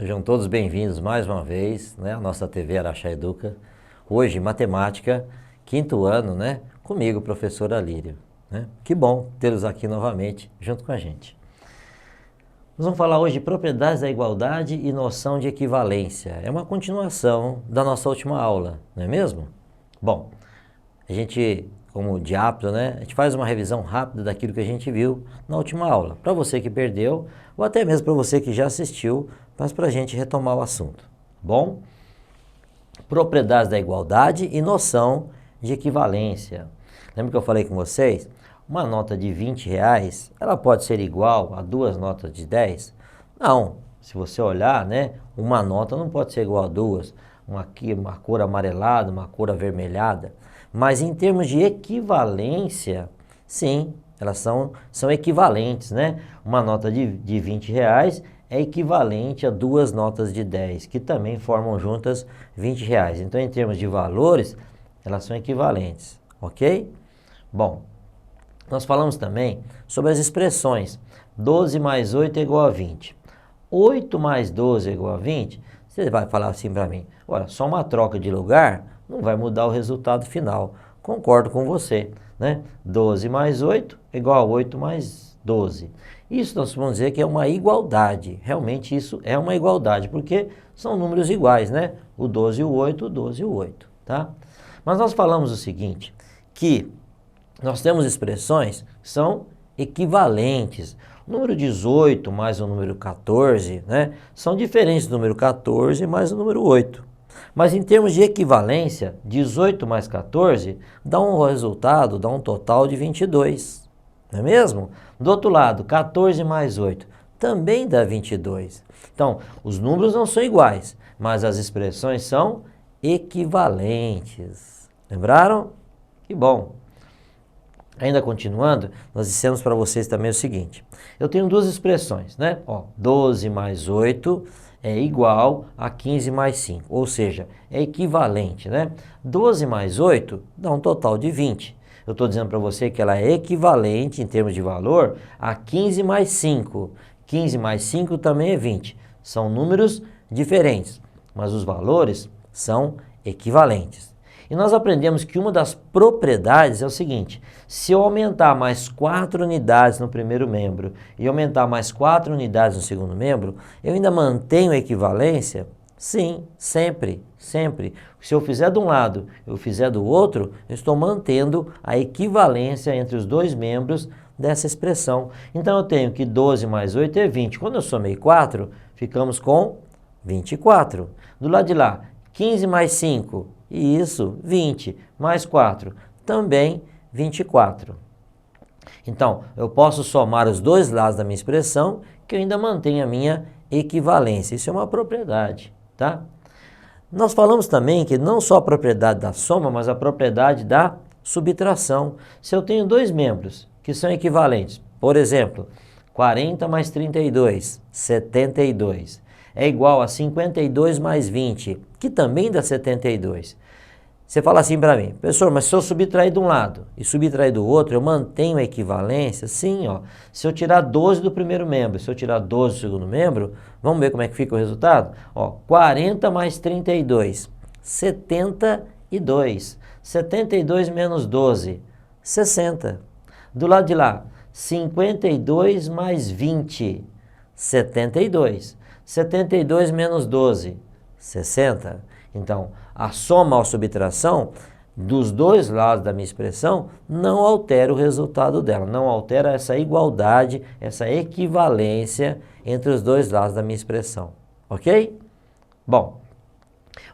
Sejam todos bem-vindos mais uma vez, né, à nossa TV Araxá Educa. Hoje, matemática, quinto ano, né, comigo, professor Alírio. Né? Que bom tê-los aqui novamente, junto com a gente. Nós vamos falar hoje de propriedades da igualdade e noção de equivalência. É uma continuação da nossa última aula, não é mesmo? Bom, a gente, como de hábito, né, a gente faz uma revisão rápida daquilo que a gente viu na última aula. Para você que perdeu, ou até mesmo para você que já assistiu, mas para a gente retomar o assunto. Bom, propriedades da igualdade e noção de equivalência. Lembra que eu falei com vocês? Uma nota de R$20, ela pode ser igual a duas notas de 10? Não. Se você olhar, né, uma nota não pode ser igual a duas. Uma cor amarelada, uma cor avermelhada. Mas em termos de equivalência, sim, elas são equivalentes, né? Uma nota de R$20 é equivalente a duas notas de 10, que também formam juntas R$20. Então, em termos de valores, elas são equivalentes, ok? Bom, nós falamos também sobre as expressões. 12 mais 8 é igual a 20. 8 mais 12 é igual a 20. Você vai falar assim para mim, olha, só uma troca de lugar não vai mudar o resultado final. Concordo com você, né? 12 mais 8 é igual a 8 mais 12. Isso nós vamos dizer que é uma igualdade. Realmente isso é uma igualdade, porque são números iguais, né? O 12 e o 8, o 12 e o 8, tá? Mas nós falamos o seguinte, que nós temos expressões que são equivalentes. O número 18 mais o número 14, né, são diferentes do número 14 mais o número 8. Mas em termos de equivalência, 18 mais 14 dá um resultado, dá um total de 22. Não é mesmo? Do outro lado, 14 mais 8 também dá 22. Então, os números não são iguais, mas as expressões são equivalentes. Lembraram? Que bom! Ainda continuando, nós dissemos para vocês também o seguinte. Eu tenho duas expressões, né? Ó, 12 mais 8 é igual a 15 mais 5, ou seja, é equivalente, né? 12 mais 8 dá um total de 20. Eu estou dizendo para você que ela é equivalente em termos de valor a 15 mais 5. 15 mais 5 também é 20. São números diferentes, mas os valores são equivalentes. E nós aprendemos que uma das propriedades é o seguinte, se eu aumentar mais 4 unidades no primeiro membro e aumentar mais 4 unidades no segundo membro, eu ainda mantenho a equivalência? Sim, sempre, sempre. Se eu fizer de um lado e eu fizer do outro, eu estou mantendo a equivalência entre os dois membros dessa expressão. Então eu tenho que 12 mais 8 é 20. Quando eu somei 4, ficamos com 24. Do lado de lá, 15 mais 5, e isso, 20, mais 4, também 24. Então, eu posso somar os dois lados da minha expressão, que eu ainda mantenho a minha equivalência. Isso é uma propriedade, tá? Nós falamos também que não só a propriedade da soma, mas a propriedade da subtração. Se eu tenho dois membros que são equivalentes, por exemplo, 40 mais 32, 72. É igual a 52 mais 20, que também dá 72. Você fala assim para mim, professor, mas se eu subtrair de um lado e subtrair do outro, eu mantenho a equivalência? Sim, ó. Se eu tirar 12 do primeiro membro, se eu tirar 12 do segundo membro, vamos ver como é que fica o resultado? Ó, 40 mais 32, 72. 72 menos 12, 60. Do lado de lá, 52 mais 20, 72. 72 menos 12, 60. Então, a soma ou subtração dos dois lados da minha expressão não altera o resultado dela, não altera essa igualdade, essa equivalência entre os dois lados da minha expressão. Ok? Bom,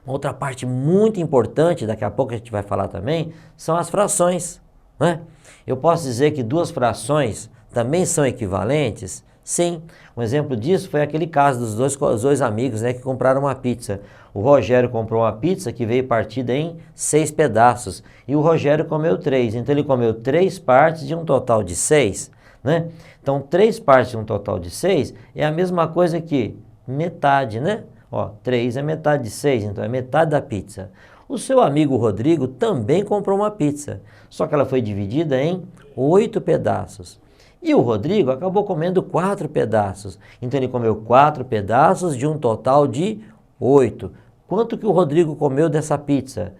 uma outra parte muito importante, daqui a pouco a gente vai falar também, são as frações, né? Eu posso dizer que duas frações também são equivalentes? Sim, um exemplo disso foi aquele caso dos dois amigos, né, que compraram uma pizza. O Rogério comprou uma pizza que veio partida em 6 pedaços e o Rogério comeu 3. Então ele comeu 3 partes de um total de 6, né? Então 3 partes de um total de 6 é a mesma coisa que metade, né? Ó, 3 é metade de 6, então é metade da pizza. O seu amigo Rodrigo também comprou uma pizza, só que ela foi dividida em 8 pedaços. E o Rodrigo acabou comendo 4 pedaços. Então ele comeu 4 pedaços de um total de 8. Quanto que o Rodrigo comeu dessa pizza?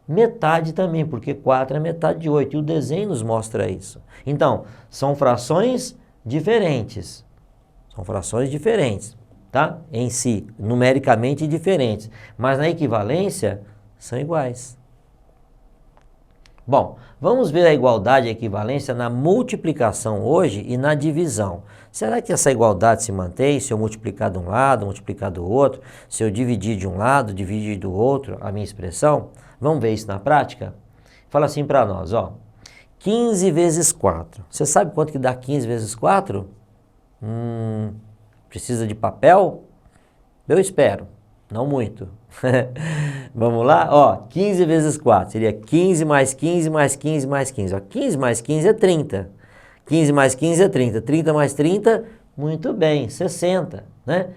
Metade também, porque 4 é metade de 8. E o desenho nos mostra isso. Então, são frações diferentes. São frações diferentes, tá? Em si, numericamente diferentes. Mas na equivalência, são iguais. Bom, vamos ver a igualdade e a equivalência na multiplicação hoje e na divisão. Será que essa igualdade se mantém se eu multiplicar de um lado, multiplicar do outro? Se eu dividir de um lado, dividir do outro a minha expressão? Vamos ver isso na prática? Fala assim para nós, ó. 15 vezes 4. Você sabe quanto que dá 15 vezes 4? Precisa de papel? Eu espero. Não muito. Vamos lá? Ó, 15 vezes 4 seria 15 mais 15 mais 15 mais 15. Ó, 15 mais 15 é 30. 15 mais 15 é 30. 30 mais 30, muito bem, 60, né?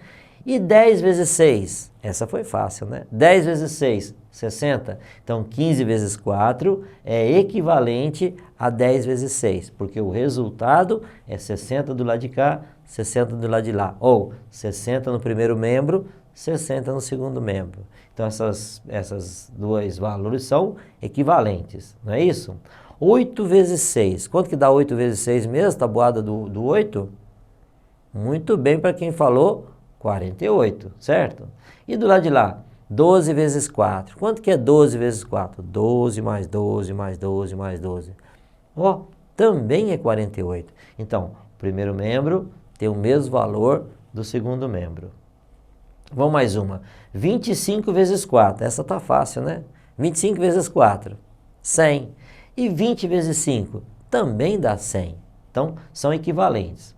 E 10 vezes 6? Essa foi fácil, né? 10 vezes 6, 60. Então, 15 vezes 4 é equivalente a 10 vezes 6, porque o resultado é 60 do lado de cá, 60 do lado de lá. Ou 60 no primeiro membro, 60 no segundo membro. Então, essas dois valores são equivalentes, não é isso? 8 vezes 6. Quanto que dá 8 vezes 6 mesmo, tabuada do 8? Muito bem para quem falou 48, certo? E do lado de lá, 12 vezes 4. Quanto que é 12 vezes 4? 12 mais 12 mais 12 mais 12. Ó, também é 48. Então, o primeiro membro tem o mesmo valor do segundo membro. Vamos mais uma. 25 vezes 4. Essa tá fácil, né? 25 vezes 4, 100. E 20 vezes 5 também dá 100. Então, são equivalentes.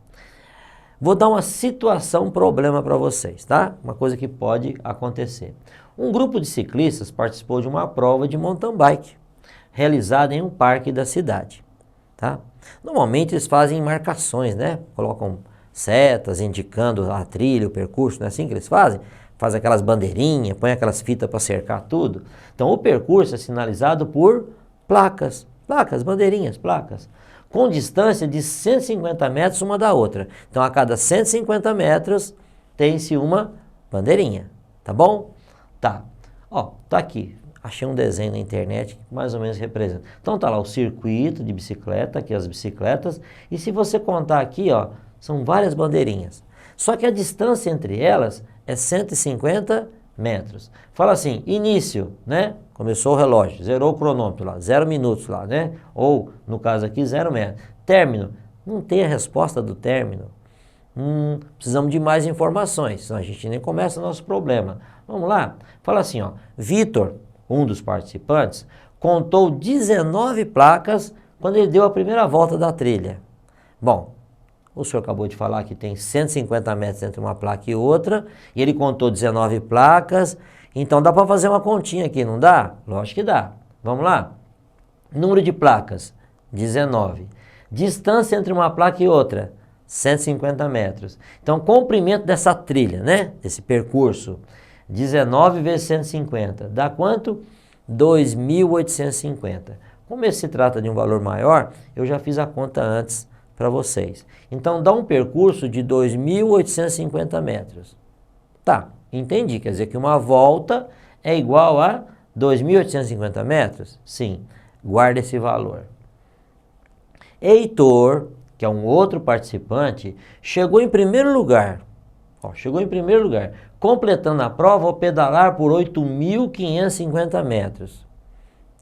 Vou dar uma situação, problema para vocês, tá? Uma coisa que pode acontecer. Um grupo de ciclistas participou de uma prova de mountain bike, realizada em um parque da cidade, tá? Normalmente eles fazem marcações, né? Colocam setas indicando a trilha, o percurso, não é assim que eles fazem? Faz aquelas bandeirinhas, põe aquelas fitas para cercar tudo. Então o percurso é sinalizado por placas, bandeirinhas, placas, com distância de 150 metros uma da outra. Então a cada 150 metros tem-se uma bandeirinha, tá bom? Tá, ó, tá aqui. Achei um desenho na internet que mais ou menos representa. Então tá lá o circuito de bicicleta, aqui as bicicletas, e se você contar aqui, ó, são várias bandeirinhas. Só que a distância entre elas é 150 metros. Fala assim, início, né? Começou o relógio, zerou o cronômetro lá, 0 minutos lá, né? Ou, no caso aqui, 0 metros. Término, não tem a resposta do término. Precisamos de mais informações, senão a gente nem começa o nosso problema. Vamos lá? Fala assim, ó, Vitor, um dos participantes, contou 19 placas quando ele deu a primeira volta da trilha. Bom, o senhor acabou de falar que tem 150 metros entre uma placa e outra, e ele contou 19 placas, então dá para fazer uma continha aqui, não dá? Lógico que dá. Vamos lá? Número de placas, 19. Distância entre uma placa e outra, 150 metros. Então, comprimento dessa trilha, né? Desse percurso, 19 vezes 150, dá quanto? 2.850. Como esse se trata de um valor maior, eu já fiz a conta antes para vocês. Então, dá um percurso de 2.850 metros. Tá, entendi. Quer dizer que uma volta é igual a 2.850 metros? Sim, guarda esse valor. Heitor, que é um outro participante, chegou em primeiro lugar. Ó, chegou em primeiro lugar, completando a prova ao pedalar por 8.550 metros.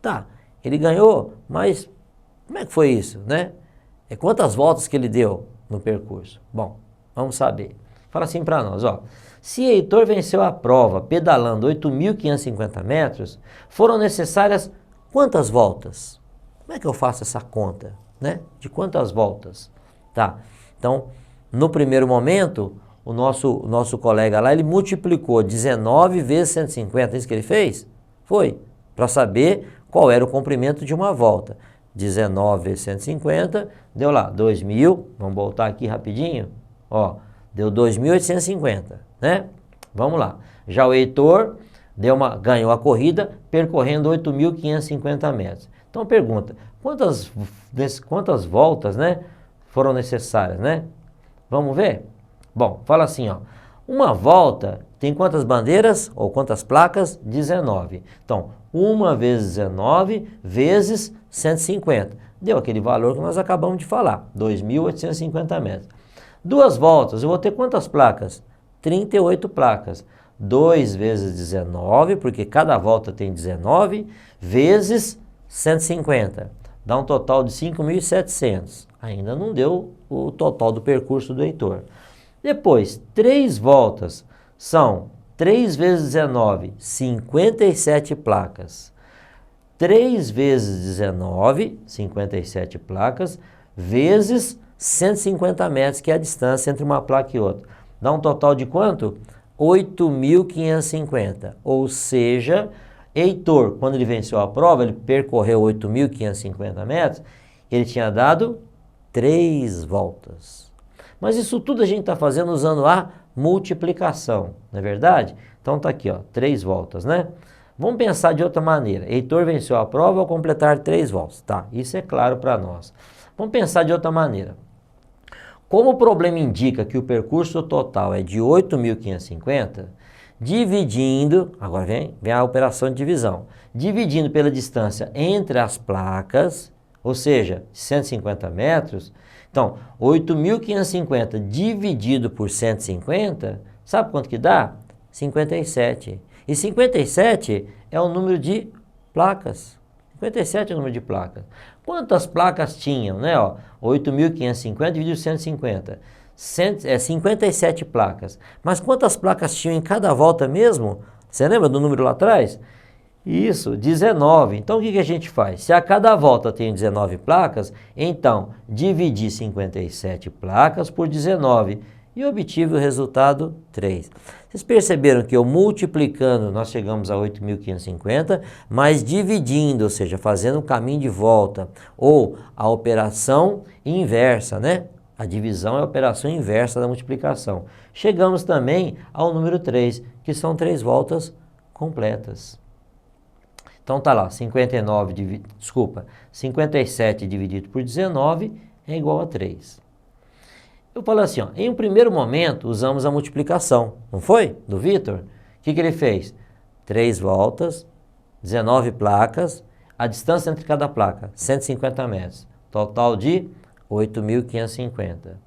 Tá, ele ganhou, mas como é que foi isso, né? Quantas voltas que ele deu no percurso? Bom, vamos saber. Fala assim para nós, ó. Se Heitor venceu a prova pedalando 8.550 metros, foram necessárias quantas voltas? Como é que eu faço essa conta, né? De quantas voltas? Tá, então, no primeiro momento, o nosso colega lá, ele multiplicou 19 vezes 150, é isso que ele fez? Foi, para saber qual era o comprimento de uma volta. 19 vezes 150, deu lá 2.000, vamos voltar aqui rapidinho, ó, deu 2.850, né? Vamos lá. Já o Heitor ganhou a corrida percorrendo 8.550 metros. Então pergunta, quantas voltas, né, foram necessárias, né? Vamos ver? Bom, fala assim, ó. Uma volta tem quantas bandeiras ou quantas placas? 19. Então, 1 vezes 19 vezes 150. Deu aquele valor que nós acabamos de falar, 2.850 metros. 2 voltas, eu vou ter quantas placas? 38 placas. 2 vezes 19, porque cada volta tem 19, vezes 150. Dá um total de 5.700. Ainda não deu o total do percurso do Heitor. Depois, 3 voltas são 3 vezes 19, 57 placas. 3 vezes 19, 57 placas, vezes 150 metros, que é a distância entre uma placa e outra. Dá um total de quanto? 8.550. Ou seja, Heitor, quando ele venceu a prova, ele percorreu 8.550 metros, ele tinha dado 3 voltas. Mas isso tudo a gente está fazendo usando a multiplicação, não é verdade? Então está aqui, ó, 3 voltas, né? Vamos pensar de outra maneira. Heitor venceu a prova ao completar 3 voltas. Tá, isso é claro para nós. Vamos pensar de outra maneira. Como o problema indica que o percurso total é de 8.550, dividindo, agora vem a operação de divisão, dividindo pela distância entre as placas, ou seja, 150 metros, então 8.550 dividido por 150, sabe quanto que dá? 57. E 57 é o número de placas. 57 é o número de placas. Quantas placas tinham, né? 8.550 dividido por 150. 57 placas. Mas quantas placas tinham em cada volta mesmo? Você lembra do número lá atrás? Isso, 19. Então o que a gente faz? Se a cada volta tem 19 placas, então dividi 57 placas por 19 e obtive o resultado 3. Vocês perceberam que eu multiplicando nós chegamos a 8.550, mas dividindo, ou seja, fazendo um caminho de volta, ou a operação inversa, né? A divisão é a operação inversa da multiplicação. Chegamos também ao número 3, que são 3 voltas completas. Então tá lá, 57 dividido por 19 é igual a 3. Eu falo assim, ó, em um primeiro momento usamos a multiplicação, não foi? Do Vitor? O que ele fez? 3 voltas, 19 placas, a distância entre cada placa, 150 metros, total de 8.550.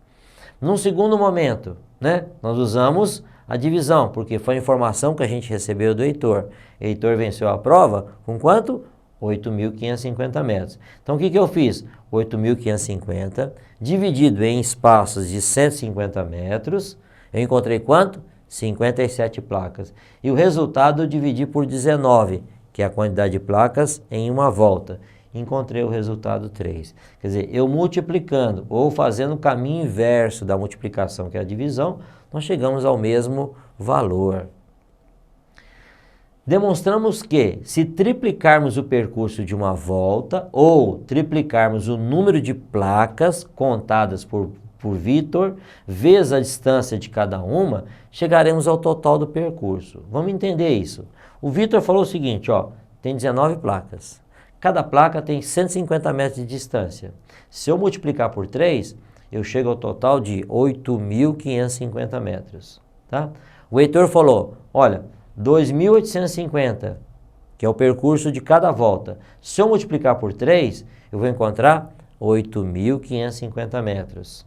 Num segundo momento, né, nós usamos a divisão, porque foi a informação que a gente recebeu do Heitor. Heitor venceu a prova com quanto? 8.550 metros. Então o que eu fiz? 8.550 dividido em espaços de 150 metros, eu encontrei quanto? 57 placas. E o resultado eu dividi por 19, que é a quantidade de placas em uma volta. Encontrei o resultado 3. Quer dizer, eu multiplicando ou fazendo o caminho inverso da multiplicação, que é a divisão, nós chegamos ao mesmo valor. Demonstramos que, se triplicarmos o percurso de uma volta ou triplicarmos o número de placas contadas por Vitor, vezes a distância de cada uma, chegaremos ao total do percurso. Vamos entender isso. O Vitor falou o seguinte, ó, tem 19 placas. Cada placa tem 150 metros de distância. Se eu multiplicar por 3, eu chego ao total de 8.550 metros. Tá? O Heitor falou, olha, 2.850, que é o percurso de cada volta. Se eu multiplicar por 3, eu vou encontrar 8.550 metros.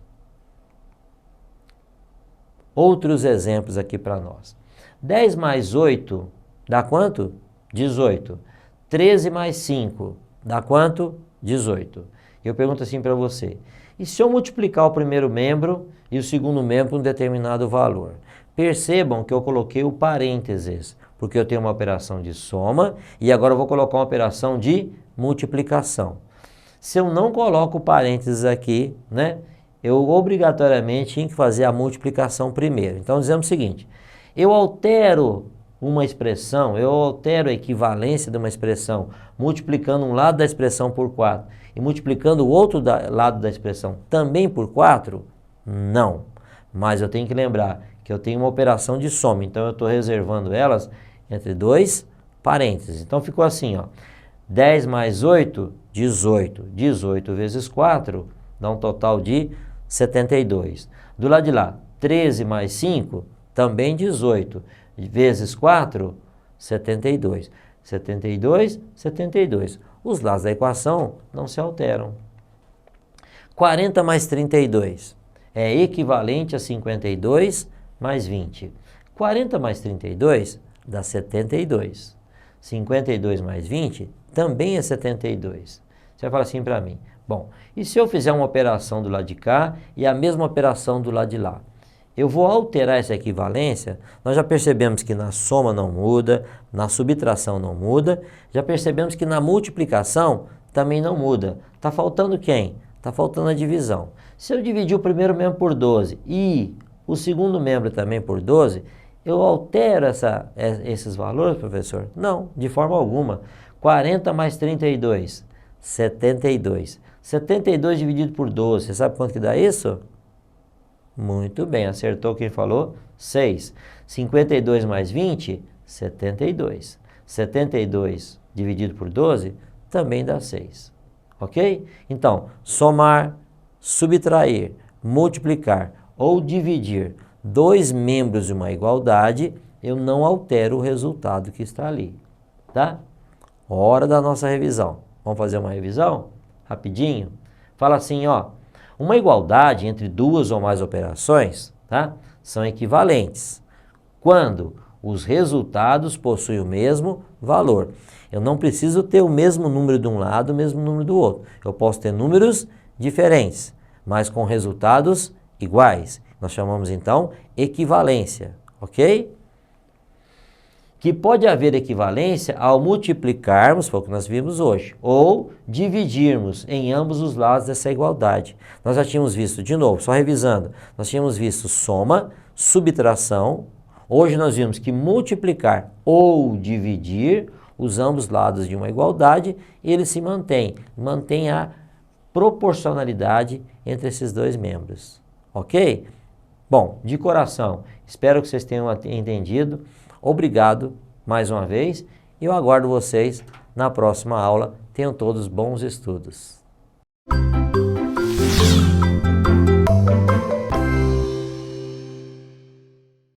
Outros exemplos aqui para nós. 10 mais 8 dá quanto? 18. 13 mais 5 dá quanto? 18. Eu pergunto assim para você, e se eu multiplicar o primeiro membro e o segundo membro por um determinado valor? Percebam que eu coloquei o parênteses, porque eu tenho uma operação de soma e agora eu vou colocar uma operação de multiplicação. Se eu não coloco o parênteses aqui, né, eu obrigatoriamente tinha que fazer a multiplicação primeiro. Então dizemos o seguinte, eu altero uma expressão, eu altero a equivalência de uma expressão multiplicando um lado da expressão por 4 e multiplicando o outro lado da expressão também por 4? Não. Mas eu tenho que lembrar que eu tenho uma operação de soma, então eu estou reservando elas entre 2 parênteses. Então ficou assim, ó, 10 mais 8, 18. 18 vezes 4 dá um total de 72. Do lado de lá, 13 mais 5, também 18. Vezes 4, 72. 72, 72. Os lados da equação não se alteram. 40 mais 32 é equivalente a 52 mais 20. 40 mais 32 dá 72. 52 mais 20 também é 72. Você vai falar assim para mim, bom, e se eu fizer uma operação do lado de cá e a mesma operação do lado de lá? Eu vou alterar essa equivalência, nós já percebemos que na soma não muda, na subtração não muda, já percebemos que na multiplicação também não muda. Está faltando quem? Está faltando a divisão. Se eu dividir o primeiro membro por 12 e o segundo membro também por 12, eu altero esses valores, professor? Não, de forma alguma. 40 mais 32, 72. 72 dividido por 12, você sabe quanto que dá isso? Muito bem, acertou quem falou? 6. 52 mais 20, 72. 72 dividido por 12 também dá 6. Ok? Então, somar, subtrair, multiplicar ou dividir dois membros de uma igualdade, eu não altero o resultado que está ali. Tá? Hora da nossa revisão. Vamos fazer uma revisão? Rapidinho. Fala assim, ó. Uma igualdade entre duas ou mais operações, tá, são equivalentes quando os resultados possuem o mesmo valor. Eu não preciso ter o mesmo número de um lado, o mesmo número do outro. Eu posso ter números diferentes, mas com resultados iguais. Nós chamamos então equivalência, ok? Que pode haver equivalência ao multiplicarmos, foi o que nós vimos hoje, ou dividirmos em ambos os lados dessa igualdade. Nós já tínhamos visto, de novo, só revisando, nós tínhamos visto soma, subtração, hoje nós vimos que multiplicar ou dividir os ambos lados de uma igualdade, ele se mantém a proporcionalidade entre esses dois membros, ok? Bom, de coração, espero que vocês tenham entendido. Obrigado mais uma vez e eu aguardo vocês na próxima aula. Tenham todos bons estudos.